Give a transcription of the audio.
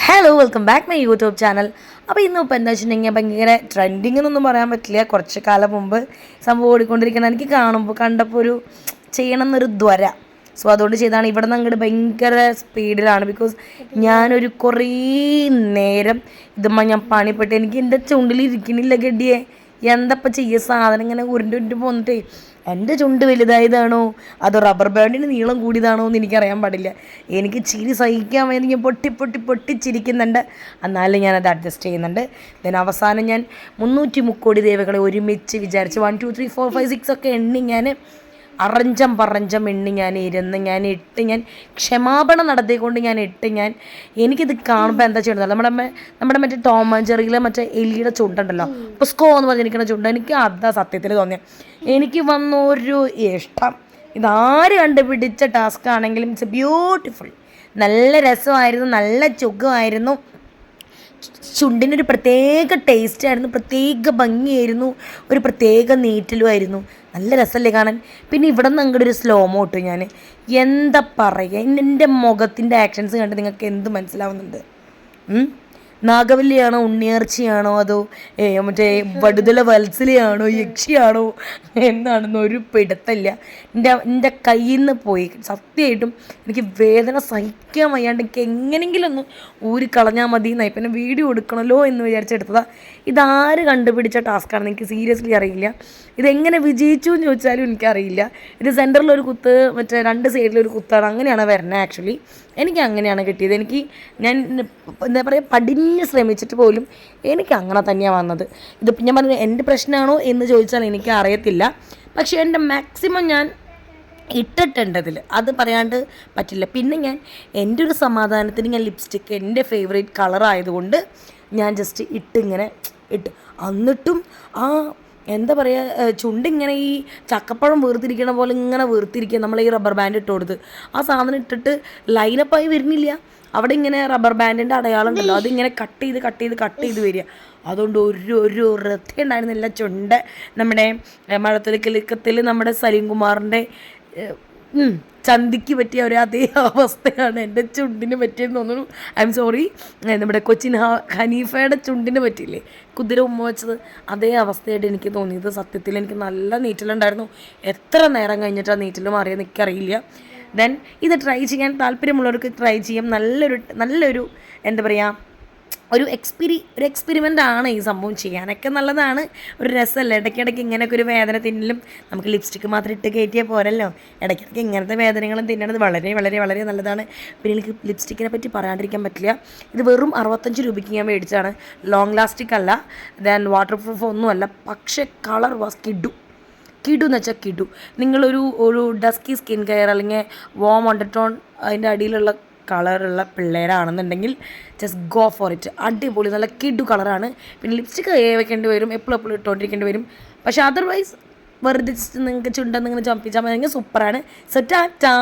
Hello welcome back my YouTube channel. അപ്പോൾ ഇന്നിപ്പോൾ എന്താ വെച്ചിട്ടുണ്ടെങ്കിൽ ഭയങ്കര ട്രെൻഡിങ് എന്നൊന്നും പറയാൻ പറ്റില്ല. കുറച്ച് കാലം മുമ്പ് സംഭവം ഓടിക്കൊണ്ടിരിക്കണം. എനിക്ക് കണ്ടപ്പോൾ ഒരു ചെയ്യണം എന്നൊരു ദ്വര. സോ അതുകൊണ്ട് ചെയ്താണ്. ഇവിടെ നിന്ന് അങ്ങോട്ട് ഭയങ്കര സ്പീഡിലാണ്. ബിക്കോസ് ഞാനൊരു കുറേ നേരം ഞാൻ പണിപ്പെട്ട് എനിക്ക് എൻ്റെ ചുണ്ടിലിരിക്കണില്ല ഗഡിയെ. എന്തപ്പം ചെയ്യുക, സാധനം ഇങ്ങനെ ഉരുണ്ട് പോന്നിട്ടേ എൻ്റെ ചുണ്ട് വലുതായതാണോ അതോ റബ്ബർ ബാൻഡിന് നീളം കൂടിയതാണോ എന്ന് എനിക്കറിയാൻ പാടില്ല. എനിക്ക് ചിരി സഹിക്കാൻ വേണ്ടി ഞാൻ പൊട്ടിച്ചിരിക്കുന്നുണ്ട്. എന്നാലും ഞാനത് അഡ്ജസ്റ്റ് ചെയ്യുന്നുണ്ട്. അവസാനം ഞാൻ 330 ദേവകളെ ഒരുമിച്ച് വിചാരിച്ച് 1 2 3 4 5 6 ഒക്കെ എണ്ണി ഞാൻ പറഞ്ചം എണ്ണി ഞാൻ ക്ഷമാപണം നടത്തിക്കൊണ്ട് എനിക്കിത് കാണുമ്പോൾ എന്താ ചെയ്യുന്നത്, നമ്മുടെ മറ്റേ ടോം ആൻഡ് ജെറിയിലെ മറ്റേ എലിയുടെ ചുണ്ടുണ്ടല്ലോ, പുസ്കോ എന്ന് പറഞ്ഞിരിക്കുന്ന ചുണ്ട്, എനിക്ക് അതാ സത്യത്തിൽ തോന്നിയത്. എനിക്ക് വന്നൊരു ഇഷ്ടം. ഇതാര് കണ്ടുപിടിച്ച ടാസ്ക് ആണെങ്കിലും ഇറ്റ്സ് ബ്യൂട്ടിഫുൾ. നല്ല രസമായിരുന്നു, നല്ല സുഖമായിരുന്നു. ചുണ്ടിനൊരു പ്രത്യേക ടേസ്റ്റായിരുന്നു, പ്രത്യേക ഭംഗിയായിരുന്നു, ഒരു പ്രത്യേക നീറ്റലുമായിരുന്നു. നല്ല രസമല്ലേ കാണാൻ. പിന്നെ ഇവിടെ നിന്ന് അങ്ങോട്ട് ഒരു സ്ലോ മോട്ടു ഞാൻ എന്താ പറയുക, എൻ്റെ മുഖത്തിൻ്റെ ആക്ഷൻസ് കണ്ട് നിങ്ങൾക്ക് എന്ത് മനസ്സിലാവുന്നുണ്ട്? നാഗവല്ലിയാണോ, ഉണ്ണിയാർച്ചയാണോ, അതോ മറ്റേ വടുതല വത്സലയാണോ, യക്ഷിയാണോ എന്നാണെന്ന് ഒരു പിടുത്തമില്ല. എൻ്റെ കയ്യിൽ നിന്ന് പോയി. സത്യമായിട്ടും എനിക്ക് വേദന സഹിക്കാൻ വയ്യാണ്ട് എനിക്ക് എങ്ങനെയെങ്കിലും ഒന്ന് ഊരി കളഞ്ഞാൽ മതി എന്നായി. പിന്നെ വീഡിയോ എടുക്കണമല്ലോ എന്ന് വിചാരിച്ചെടുത്തതാണ്. ഇതാര് കണ്ടുപിടിച്ച ടാസ്ക്കാണെന്ന് എനിക്ക് സീരിയസ്ലി അറിയില്ല. ഇതെങ്ങനെ വിജയിച്ചു എന്ന് ചോദിച്ചാലും എനിക്കറിയില്ല. ഇത് സെൻറ്ററിലൊരു കുത്ത്, മറ്റേ 2 സൈഡിലൊരു കുത്താണ്, അങ്ങനെയാണ് വരുന്നത്. ആക്ച്വലി എനിക്ക് അങ്ങനെയാണ് കിട്ടിയത്. ഞാൻ എന്താ പറയുക, പടിഞ്ഞ് ശ്രമിച്ചിട്ട് പോലും എനിക്ക് അങ്ങനെ തന്നെയാണ് വന്നത്. ഇതിപ്പോൾ ഞാൻ പറഞ്ഞത് എൻ്റെ പ്രശ്നമാണോ എന്ന് ചോദിച്ചാൽ എനിക്ക് അറിയത്തില്ല. പക്ഷേ എൻ്റെ മാക്സിമം ഞാൻ ഇട്ടിട്ടുണ്ടതിൽ, അത് പറയാണ്ട് പറ്റില്ല. പിന്നെ എൻ്റെ ഒരു സമാധാനത്തിന് ഞാൻ ലിപ്സ്റ്റിക്ക് എൻ്റെ ഫേവറേറ്റ് കളറായതുകൊണ്ട് ഞാൻ ജസ്റ്റ് ഇട്ട് എന്നിട്ടും എന്താ പറയുക, ചുണ്ടിങ്ങനെ ഈ ചക്കപ്പഴം വീർത്തിരിക്കണ പോലെ ഇങ്ങനെ വീർത്തിരിക്കുക. നമ്മൾ ഈ റബ്ബർ ബാൻഡ് ഇട്ട് കൊടുത്ത് ആ സാധനം ഇട്ടിട്ട് ലൈനപ്പായി വരുന്നില്ല. അവിടെ ഇങ്ങനെ റബ്ബർ ബാൻഡിൻ്റെ അടയാളം ഉണ്ടല്ലോ, അതിങ്ങനെ കട്ട് ചെയ്ത് വരിക. അതുകൊണ്ട് ഒരു വൃത്തി ഉണ്ടായിരുന്നില്ല. ചുണ്ട് നമ്മുടെ മഴത്തുലിക്കത്തിൽ നമ്മുടെ സലീം കുമാറിൻ്റെ ചന്തിക്ക് പറ്റിയ അതേ അവസ്ഥയാണ് എൻ്റെ ചുണ്ടിന് പറ്റിയെന്ന് തോന്നുന്നു. I am sorry. നമ്മുടെ കൊച്ചിൻ ഹനീഫയുടെ ചുണ്ടിന് പറ്റിയില്ലേ, കുതിര ഉമ്മ വെച്ചത്, അതേ അവസ്ഥയായിട്ട് എനിക്ക് തോന്നിയത്. സത്യത്തിൽ എനിക്ക് നല്ല നീറ്റലുണ്ടായിരുന്നു. എത്ര നേരം കഴിഞ്ഞിട്ടാണ് നീറ്റൽ മാറിയെന്ന് എനിക്കറിയില്ല. ദെൻ ഇത് ട്രൈ ചെയ്യാൻ താല്പര്യമുള്ളവർക്ക് ട്രൈ ചെയ്യാം. നല്ലൊരു എന്താ പറയുക, ഒരു എക്സ്പെരിമെൻ്റ് ആണ് ഈ സംഭവം. ചെയ്യാനൊക്കെ നല്ലതാണ്, ഒരു രസമല്ല. ഇടയ്ക്കിടയ്ക്ക് ഇങ്ങനെയൊക്കെ ഒരു വേദന തിന്നലും, നമുക്ക് ലിപ്സ്റ്റിക്ക് മാത്രം ഇട്ട് കയറ്റിയാൽ പോരല്ലോ. ഇടയ്ക്കിടയ്ക്ക് ഇങ്ങനത്തെ വേദനകളും തിന്നണത് വളരെ വളരെ വളരെ നല്ലതാണ്. പിന്നെ എനിക്ക് ലിപ്സ്റ്റിക്കിനെ പറ്റി പറയാണ്ടിരിക്കാൻ പറ്റില്ല. ഇത് വെറും 65 രൂപയ്ക്ക് ഞാൻ മേടിച്ചാണ്. ലോങ് ലാസ്റ്റിക് അല്ല, ദെൻ വാട്ടർ പ്രൂഫ് ഒന്നുമല്ല. പക്ഷേ കളർ വാസ് കിഡു എന്ന് വെച്ചാൽ കിഡു. നിങ്ങളൊരു ഡസ്കി സ്കിൻ കെയർ അല്ലെങ്കിൽ വാം അണ്ടർടോൺ അതിൻ്റെ അടിയിലുള്ള കളറുള്ള പിള്ളേരാണെന്നുണ്ടെങ്കിൽ ജസ്റ്റ് ഗോ ഫോർ ഇറ്റ്. അടിപൊളി, നല്ല കിഡു കളറാണ്. പിന്നെ ലിപ്സ്റ്റിക്ക് വെക്കേണ്ടി വരും, എപ്പോഴും ഇട്ടുകൊണ്ടിരിക്കേണ്ടി വരും. പക്ഷേ അതർവൈസ് വെറുതെ നിങ്ങൾക്ക് ചുണ്ടെന്നിങ്ങനെ ചമ്പിച്ചാൽ മതി, സൂപ്പറാണ്. സോ ടാറ്റാ.